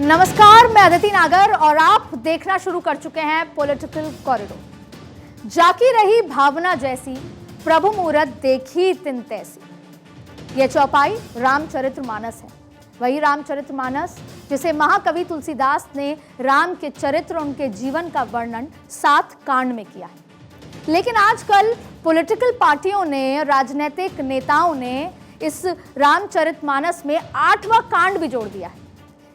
नमस्कार, मैं अदिति नागर और आप देखना शुरू कर चुके हैं पॉलिटिकल कॉरिडोर। जाकी रही भावना जैसी, प्रभु मूरत देखी तिन तैसी। यह चौपाई रामचरितमानस है, वही रामचरितमानस जिसे महाकवि तुलसीदास ने राम के चरित्र, उनके जीवन का वर्णन 7 कांड में किया है। लेकिन आजकल पॉलिटिकल पार्टियों ने, राजनीतिक नेताओं ने इस रामचरितमानस में 8वां कांड भी जोड़ दिया है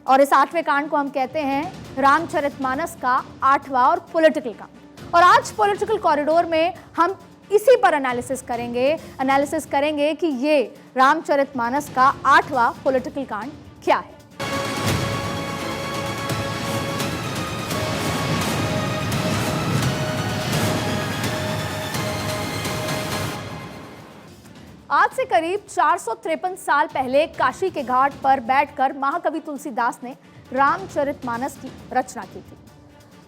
और इस 8वें कांड को हम कहते हैं रामचरितमानस का 8वां और पॉलिटिकल कांड। और आज पॉलिटिकल कॉरिडोर में हम इसी पर एनालिसिस करेंगे कि ये रामचरितमानस का 8वां पॉलिटिकल कांड क्या है। आज से करीब 453 साल पहले काशी के घाट पर बैठकर महाकवि तुलसीदास ने रामचरितमानस की रचना की थी।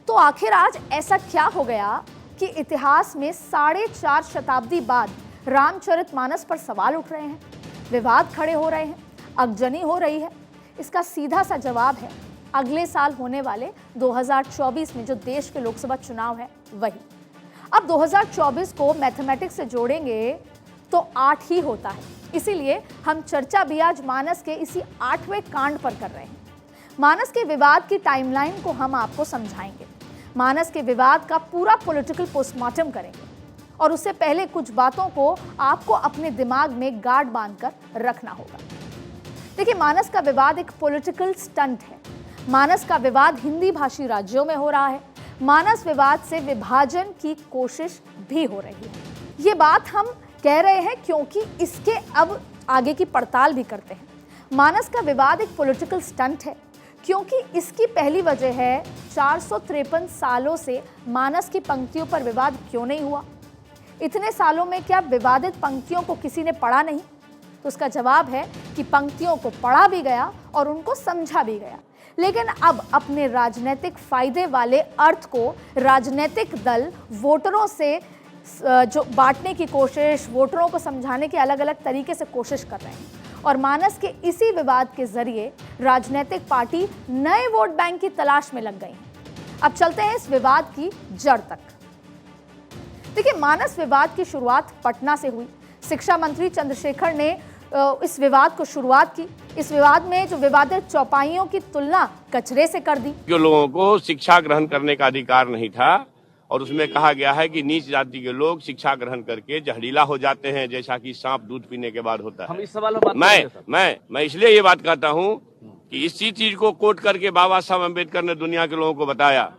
तो आखिर आज ऐसा क्या हो गया कि इतिहास में 4.5 शताब्दी बाद रामचरितमानस पर सवाल उठ रहे हैं, विवाद खड़े हो रहे हैं, अगजनी हो रही है? इसका सीधा सा जवाब है अगले साल होने वाले 2024 में जो देश के लोकसभा चुनाव है वही। अब 2024 को मैथमेटिक्स से जोड़ेंगे तो 8 ही होता है, इसीलिए हम चर्चा भी आज मानस के इसी 8वें कांड पर कर रहे हैं। मानस के विवाद की टाइमलाइन को हम आपको समझाएंगे, मानस के विवाद का पूरा पॉलिटिकल पोस्टमार्टम करेंगे और उससे पहले कुछ बातों को आपको अपने दिमाग में गांठ बांधकर रखना होगा। देखिए, मानस का विवाद एक पॉलिटिकल स्टंट है। मानस का विवाद हिंदी भाषी राज्यों में हो रहा है। मानस विवाद से विभाजन की कोशिश भी हो रही है। ये बात हम कह रहे हैं क्योंकि इसके अब आगे की पड़ताल भी करते हैं। मानस का विवाद एक पॉलिटिकल स्टंट है क्योंकि इसकी पहली वजह है 453 सालों से मानस की पंक्तियों पर विवाद क्यों नहीं हुआ। इतने सालों में क्या विवादित पंक्तियों को किसी ने पढ़ा नहीं? तो उसका जवाब है कि पंक्तियों को पढ़ा भी गया और उनको समझा भी गया, लेकिन अब अपने राजनीतिक फायदे वाले अर्थ को राजनीतिक दल वोटरों से जो बांटने की कोशिश, वोटरों को समझाने के अलग अलग तरीके से कोशिश कर रहे हैं और मानस के इसी विवाद के जरिए राजनीतिक पार्टी नए वोट बैंक की तलाश में लग गई हैं। अब चलते हैं इस विवाद की जड़ तक। देखिए, मानस विवाद की शुरुआत पटना से हुई। शिक्षा मंत्री चंद्रशेखर ने इस विवाद को शुरुआत की। इस विवाद में जो विवादित चौपाइयों की तुलना कचरे से कर दी। जो लोगों को शिक्षा ग्रहण करने का अधिकार नहीं था और उसमें कहा गया है कि नीच जाति के लोग शिक्षा ग्रहण करके जहरीला हो जाते हैं, जैसा कि सांप दूध पीने के बाद होता है। हम इस सवाल पर मैं इसलिए ये बात कहता हूँ कि इसी चीज को कोट करके बाबा साहब अम्बेडकर ने दुनिया के लोगों को बताया।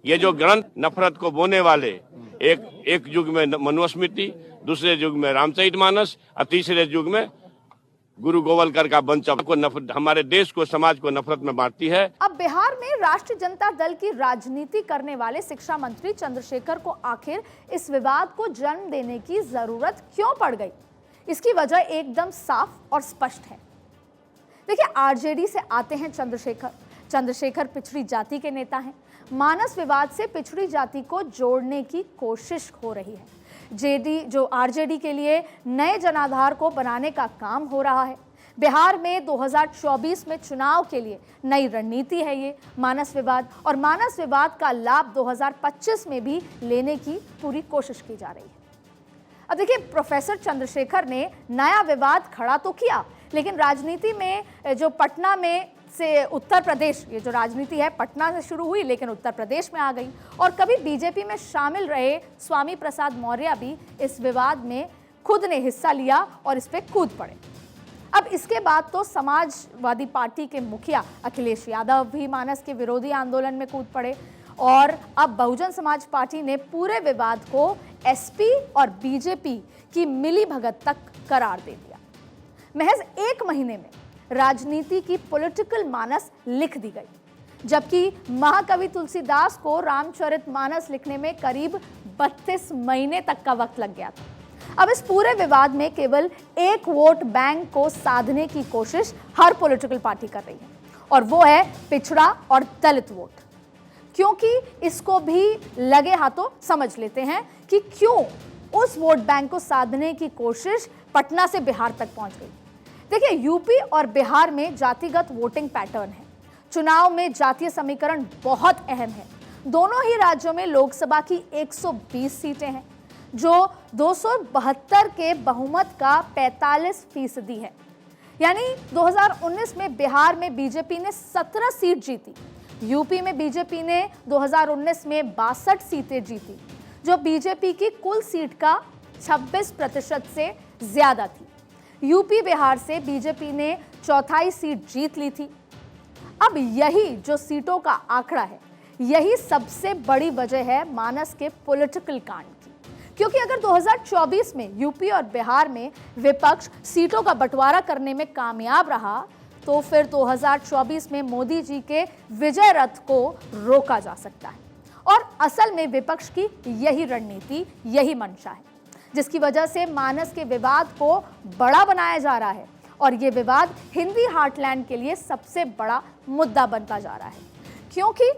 ये जो ग्रंथ नफरत को बोने वाले, एक युग में मनुस्मृति, दूसरे युग में रामचरितमानस और तीसरे युग में गुरु गोवलकर का बंच को हमारे देश को, समाज को नफरत में बांटती है। अब बिहार में राष्ट्रीय जनता दल की राजनीति करने वाले शिक्षा मंत्री चंद्रशेखर को आखिर इस विवाद को जन्म देने की जरूरत क्यों पड़ गई? इसकी वजह एकदम साफ और स्पष्ट है। देखिए, आरजेडी से आते हैं चंद्रशेखर पिछड़ी जाति के नेता हैं। मानस विवाद से पिछड़ी जाति को जोड़ने की कोशिश हो रही है। आरजेडी के लिए नए जनाधार को बनाने का काम हो रहा है। बिहार में 2024 में चुनाव के लिए नई रणनीति है ये मानस विवाद, और मानस विवाद का लाभ 2025 में भी लेने की पूरी कोशिश की जा रही है। अब देखिए, प्रोफेसर चंद्रशेखर ने नया विवाद खड़ा तो किया, लेकिन राजनीति में जो पटना में से उत्तर प्रदेश, ये जो राजनीति है पटना से शुरू हुई लेकिन उत्तर प्रदेश में आ गई, और कभी बीजेपी में शामिल रहे स्वामी प्रसाद मौर्य भी इस विवाद में खुद ने हिस्सा लिया और इस पे कूद पड़े। अब इसके बाद तो समाजवादी पार्टी के मुखिया अखिलेश यादव भी मानस के विरोधी आंदोलन में कूद पड़े और अब बहुजन समाज पार्टी ने पूरे विवाद को एसपी और बीजेपी की मिलीभगत तक करार दे दिया। महज 1 महीने में राजनीति की पॉलिटिकल मानस लिख दी गई, जबकि महाकवि तुलसीदास को रामचरितमानस लिखने में करीब 32 महीने तक का वक्त लग गया था। अब इस पूरे विवाद में केवल एक वोट बैंक को साधने की कोशिश हर पॉलिटिकल पार्टी कर रही है और वो है पिछड़ा और दलित वोट। क्योंकि इसको भी लगे हाथों समझ लेते हैं कि क्यों उस वोट बैंक को साधने की कोशिश पटना से बिहार तक पहुंच गई। देखिए, यूपी और बिहार में जातिगत वोटिंग पैटर्न है। चुनाव में जातीय समीकरण बहुत अहम है। दोनों ही राज्यों में लोकसभा की 120 सीटें हैं, जो 272 के बहुमत का 45% है। यानी 2019 में बिहार में बीजेपी ने 17 सीट जीती, यूपी में बीजेपी ने 2019 में 62 सीटें जीती, जो बीजेपी की कुल सीट का 26% से ज्यादा थी। यूपी बिहार से बीजेपी ने चौथाई सीट जीत ली थी। अब यही जो सीटों का आंकड़ा है, यही सबसे बड़ी वजह है मानस के पॉलिटिकल कांड की, क्योंकि अगर 2024 में यूपी और बिहार में विपक्ष सीटों का बंटवारा करने में कामयाब रहा, तो फिर 2024 में मोदी जी के विजय रथ को रोका जा सकता है। और असल में विपक्ष की यही रणनीति, यही मंशा है, जिसकी वजह से मानस के विवाद को बड़ा बनाया जा रहा है और ये विवाद हिंदी हार्टलैंड के लिए सबसे बड़ा मुद्दा बनता जा रहा है। क्योंकि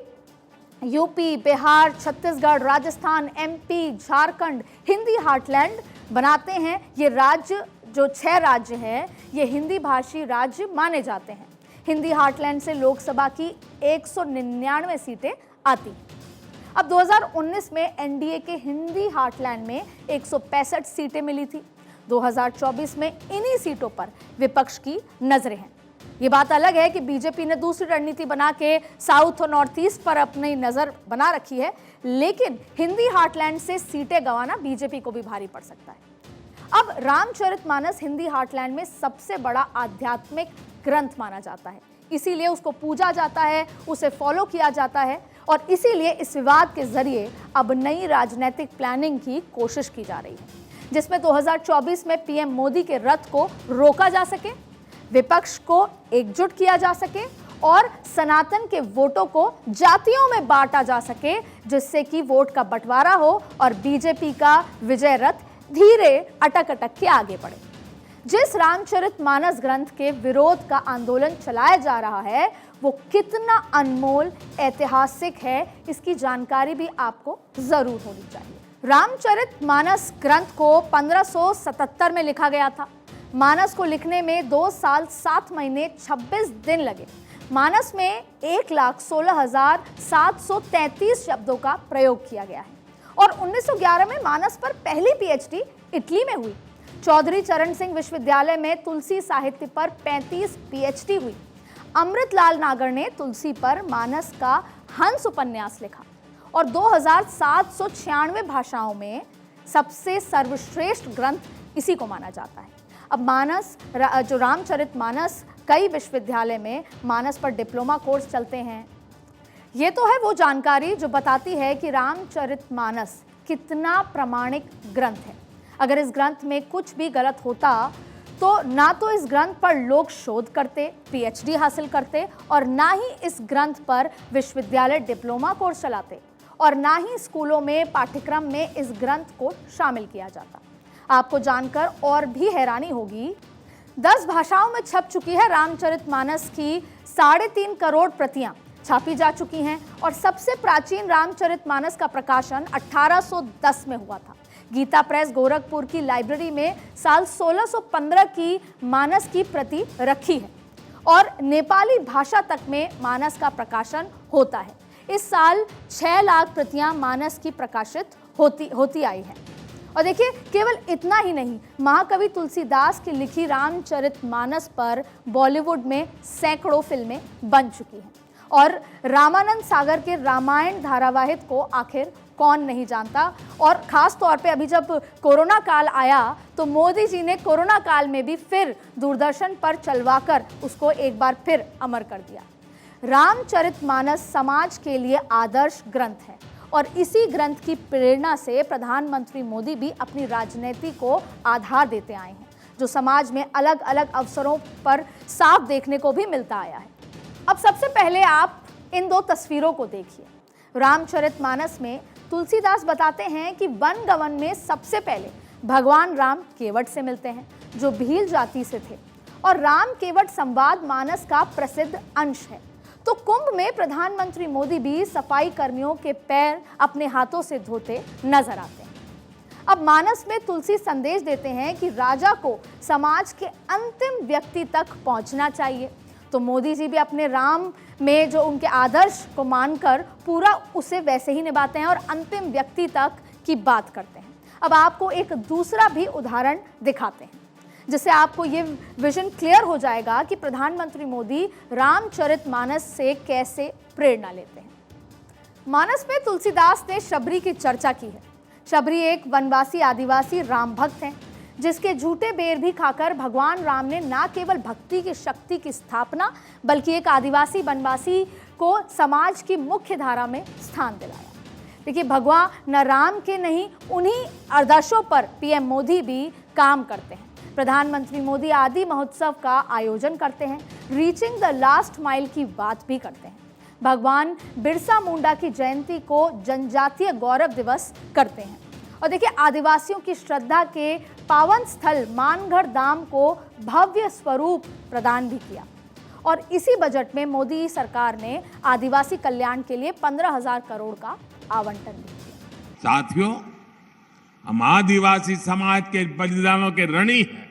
UP, Bihar, Chhattisgarh, Rajasthan, MP, Jharkhand Hindi heartland बनाते हैं। ये राज्य, जो 6 राज्य हैं, ये हिंदी भाषी राज्य माने जाते हैं। हिंदी हार्टलैंड से लोकसभा की 199 सीटें आती हैं। अब 2019 में एनडीए के हिंदी हार्टलैंड में 165 सीटें मिली थी। 2024 में इन्हीं सीटों पर विपक्ष की नजरें हैं। ये बात अलग है कि बीजेपी ने दूसरी रणनीति बना के साउथ और नॉर्थ ईस्ट पर अपनी नजर बना रखी है, लेकिन हिंदी हार्टलैंड से सीटें गंवाना बीजेपी को भी भारी पड़ सकता है। अब रामचरितमानस हिंदी हार्टलैंड में सबसे बड़ा आध्यात्मिक ग्रंथ माना जाता है, इसीलिए उसको पूजा जाता है, उसे फॉलो किया जाता है और इसीलिए इस विवाद के जरिए अब नई राजनीतिक प्लानिंग की कोशिश की जा रही है, जिसमें 2024 में पीएम मोदी के रथ को रोका जा सके, विपक्ष को एकजुट किया जा सके और सनातन के वोटों को जातियों में बांटा जा सके, जिससे कि वोट का बंटवारा हो और बीजेपी का विजय रथ धीरे अटक के आगे बढ़े। जिस रामचरितमानस ग्रंथ के विरोध का आंदोलन चलाया जा रहा है, वो कितना अनमोल ऐतिहासिक है, इसकी जानकारी भी आपको जरूर होनी चाहिए। रामचरितमानस ग्रंथ को 1577 में लिखा गया था। मानस को लिखने में 2 साल 7 महीने 26 दिन लगे। मानस में 1,16,733 शब्दों का प्रयोग किया गया है और 1911 में मानस पर पहली पीएचडी इटली में हुई। चौधरी चरण सिंह विश्वविद्यालय में तुलसी साहित्य पर 35 पीएचडी हुई। अमृतलाल नागर ने तुलसी पर मानस का हंस उपन्यास लिखा और 2796 भाषाओं में सबसे सर्वश्रेष्ठ ग्रंथ इसी को माना जाता है। अब मानस, जो रामचरितमानस, कई विश्वविद्यालय में मानस पर डिप्लोमा कोर्स चलते हैं। ये तो है वो जानकारी जो बताती है कि रामचरितमानस कितना प्रामाणिक ग्रंथ है। अगर इस ग्रंथ में कुछ भी गलत होता तो ना तो इस ग्रंथ पर लोग शोध करते, पीएचडी हासिल करते और ना ही इस ग्रंथ पर विश्वविद्यालय डिप्लोमा कोर्स चलाते और ना ही स्कूलों में पाठ्यक्रम में इस ग्रंथ को शामिल किया जाता। आपको जानकर और भी हैरानी होगी, 10 भाषाओं में छप चुकी है रामचरितमानस की 3.5 करोड़ प्रतियां छापी जा चुकी हैं और सबसे प्राचीन रामचरितमानस का प्रकाशन 1810 में हुआ था। गीता प्रेस गोरखपुर की लाइब्रेरी में साल 1615 की मानस की प्रति रखी है और नेपाली भाषा तक में मानस का प्रकाशन होता है। इस साल 6 लाख प्रतियां मानस की प्रकाशित होती आई हैं। और देखिए, केवल इतना ही नहीं, महाकवि तुलसीदास की लिखी रामचरितमानस पर बॉलीवुड में सैकड़ों फिल्में बन चुकी हैं और रामानंद सागर के रामायण धारावाहिक को आखिर कौन नहीं जानता। और खास तौर पे अभी जब कोरोना काल आया तो मोदी जी ने कोरोना काल में भी फिर दूरदर्शन पर चलवाकर उसको एक बार फिर अमर कर दिया। रामचरितमानस समाज के लिए आदर्श ग्रंथ है और इसी ग्रंथ की प्रेरणा से प्रधानमंत्री मोदी भी अपनी राजनीति को आधार देते आए हैं, जो समाज में अलग अलग अवसरों पर साफ देखने को भी मिलता आया है। अब सबसे पहले आप इन 2 तस्वीरों को देखिए। रामचरितमानस में तुलसीदास बताते हैं कि वन गवन में सबसे पहले भगवान राम केवट से मिलते हैं, जो भील जाति से थे, और राम केवट संवाद मानस का प्रसिद्ध अंश है। तो कुंभ में प्रधानमंत्री मोदी भी सफाई कर्मियों के पैर अपने हाथों से धोते नजर आते हैं। अब मानस में तुलसी संदेश देते हैं कि राजा को समाज के अंतिम व्यक्ति तक पहुंचना चाहिए, तो मोदी जी भी अपने राम में जो उनके आदर्श को मानकर पूरा उसे वैसे ही निभाते हैं और अंतिम व्यक्ति तक की बात करते हैं। अब आपको एक दूसरा भी उदाहरण दिखाते हैं जिससे आपको ये विजन क्लियर हो जाएगा कि प्रधानमंत्री मोदी रामचरितमानस से कैसे प्रेरणा लेते हैं। मानस में तुलसीदास ने शबरी की चर्चा की है। शबरी एक वनवासी आदिवासी राम भक्त हैं जिसके झूठे बेर भी खाकर भगवान राम ने न केवल भक्ति की शक्ति की स्थापना बल्कि एक आदिवासी वनवासी को समाज की मुख्य धारा में स्थान दिलाया। देखिए, भगवान न राम के नहीं उन्हीं आदर्शों पर पीएम मोदी भी काम करते हैं। प्रधानमंत्री मोदी आदि महोत्सव का आयोजन करते हैं, रीचिंग द लास्ट माइल की बात भी करते हैं। भगवान बिरसा मुंडा की जयंती को जनजातीय गौरव दिवस करते हैं और देखिए, आदिवासियों की श्रद्धा के पावन स्थल मानगढ़ धाम को भव्य स्वरूप प्रदान भी किया। और इसी बजट में मोदी सरकार ने आदिवासी कल्याण के लिए 15,000 करोड़ का आवंटन भी किया। साथियों, हम आदिवासी समाज के बलिदानों के ऋणी हैं,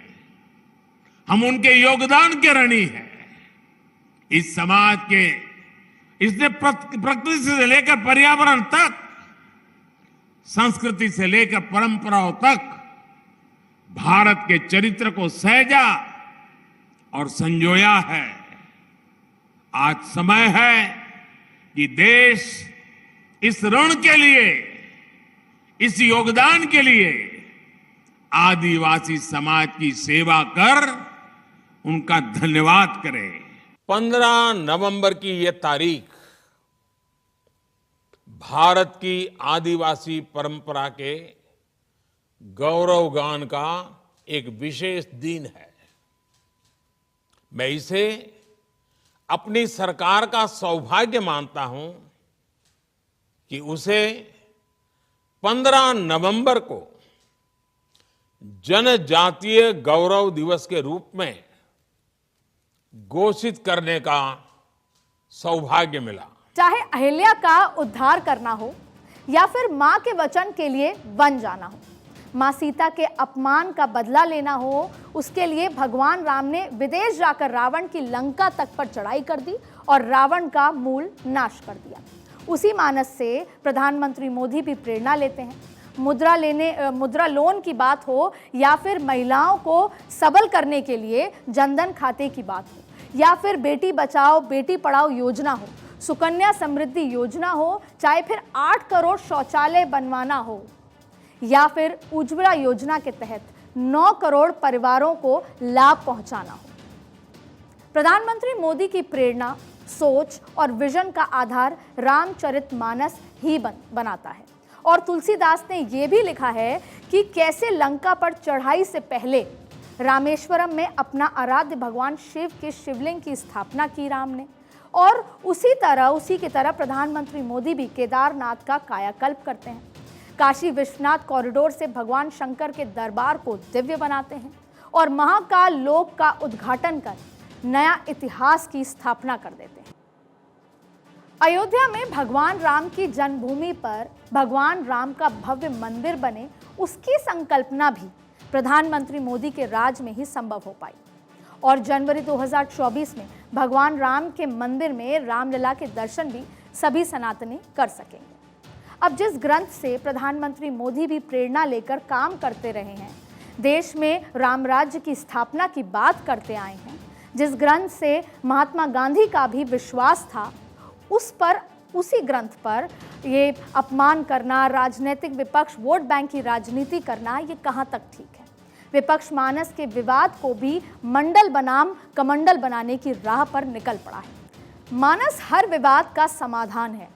हम उनके योगदान के ऋणी हैं। इस समाज के इसने प्रकृति से लेकर पर्यावरण तक, संस्कृति से लेकर परंपराओं तक भारत के चरित्र को सहेजा और संजोया है। आज समय है कि देश इस ऋण के लिए, इस योगदान के लिए आदिवासी समाज की सेवा कर उनका धन्यवाद करे। 15 नवंबर की ये तारीख भारत की आदिवासी परंपरा के गौरवगान का एक विशेष दिन है। मैं इसे अपनी सरकार का सौभाग्य मानता हूं कि उसे 15 नवंबर को जनजातीय गौरव दिवस के रूप में घोषित करने का सौभाग्य मिला। चाहे अहिल्या का उद्धार करना हो या फिर मां के वचन के लिए वन जाना हो, मां सीता के अपमान का बदला लेना हो, उसके लिए भगवान राम ने विदेश जाकर रावण की लंका तक पर चढ़ाई कर दी और रावण का मूल नाश कर दिया। उसी मानस से प्रधानमंत्री मोदी भी प्रेरणा लेते हैं। मुद्रा लोन की बात हो या फिर महिलाओं को सबल करने के लिए जनधन खाते की बात हो या फिर बेटी बचाओ बेटी पढ़ाओ योजना हो, सुकन्या समृद्धि योजना हो, चाहे फिर 8 करोड़ शौचालय बनवाना हो या फिर उज्ज्वला योजना के तहत 9 करोड़ परिवारों को लाभ पहुंचाना हो, प्रधानमंत्री मोदी की प्रेरणा, सोच और विजन का आधार रामचरितमानस ही बनाता है। और तुलसीदास ने यह भी लिखा है कि कैसे लंका पर चढ़ाई से पहले रामेश्वरम में अपना आराध्य भगवान शिव के शिवलिंग की स्थापना की राम ने, और उसी की तरह प्रधानमंत्री मोदी भी केदारनाथ का कायाकल्प करते हैं। काशी विश्वनाथ कॉरिडोर से भगवान शंकर के दरबार को दिव्य बनाते हैं और महाकाल लोक का उद्घाटन कर नया इतिहास की स्थापना कर देते हैं। अयोध्या में भगवान राम की जन्मभूमि पर भगवान राम का भव्य मंदिर बने, उसकी संकल्पना भी प्रधानमंत्री मोदी के राज में ही संभव हो पाई और जनवरी 2024 में भगवान राम के मंदिर में रामलला के दर्शन भी सभी सनातनी कर सकेंगे। अब जिस ग्रंथ से प्रधानमंत्री मोदी भी प्रेरणा लेकर काम करते रहे हैं, देश में राम राज्य की स्थापना की बात करते आए हैं, जिस ग्रंथ से महात्मा गांधी का भी विश्वास था, उसी ग्रंथ पर ये अपमान करना, राजनीतिक विपक्ष वोट बैंक की राजनीति करना, ये कहाँ तक ठीक है। विपक्ष मानस के विवाद को भी मंडल बनाम कमंडल बनाने की राह पर निकल पड़ा है। मानस हर विवाद का समाधान है,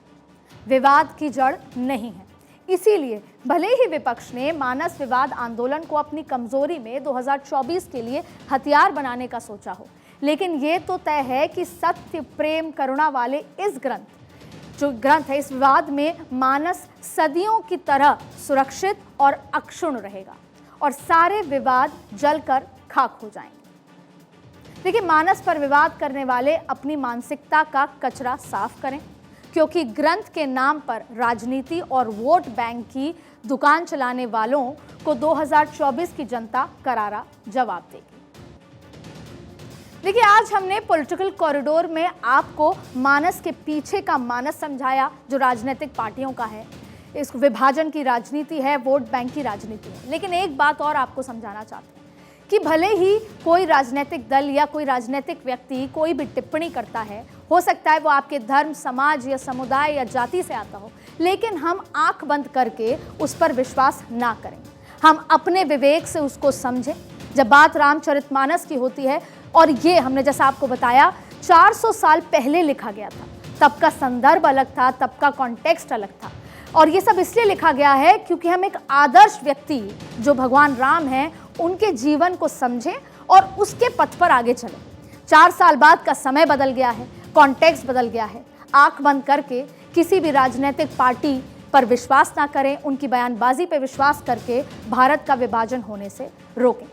विवाद की जड़ नहीं है। इसीलिए भले ही विपक्ष ने मानस विवाद आंदोलन को अपनी कमजोरी में 2024 के लिए हथियार बनाने का सोचा हो, लेकिन ये तो तय है कि सत्य प्रेम करुणा वाले इस ग्रंथ है, इस विवाद में मानस सदियों की तरह सुरक्षित और अक्षुण्ण रहेगा और सारे विवाद जलकर खाक हो जाएंगे। देखिए, मानस पर विवाद करने वाले अपनी मानसिकता का कचरा साफ करें, क्योंकि ग्रंथ के नाम पर राजनीति और वोट बैंक की दुकान चलाने वालों को 2024 की जनता करारा जवाब देगी। देखिए, आज हमने पॉलिटिकल कॉरिडोर में आपको मानस के पीछे का मानस समझाया जो राजनीतिक पार्टियों का है। इस विभाजन की राजनीति है, वोट बैंक की राजनीति है। लेकिन एक बात और आपको समझाना चाहते हैं कि भले ही कोई राजनीतिक दल या कोई राजनीतिक व्यक्ति कोई भी टिप्पणी करता है, हो सकता है वो आपके धर्म, समाज या समुदाय या जाति से आता हो, लेकिन हम आंख बंद करके उस पर विश्वास ना करें। हम अपने विवेक से उसको समझें। जब बात रामचरितमानस की होती है, और ये हमने जैसा आपको बताया 400 साल पहले लिखा गया था, तब का संदर्भ अलग था, तब का कॉन्टेक्स्ट अलग था। और ये सब इसलिए लिखा गया है क्योंकि हम एक आदर्श व्यक्ति जो भगवान राम हैं उनके जीवन को समझें और उसके पथ पर आगे चलें। 4 साल बाद का समय बदल गया है, कॉन्टेक्स्ट बदल गया है। आंख बंद करके किसी भी राजनीतिक पार्टी पर विश्वास ना करें, उनकी बयानबाजी पर विश्वास करके भारत का विभाजन होने से रोकें।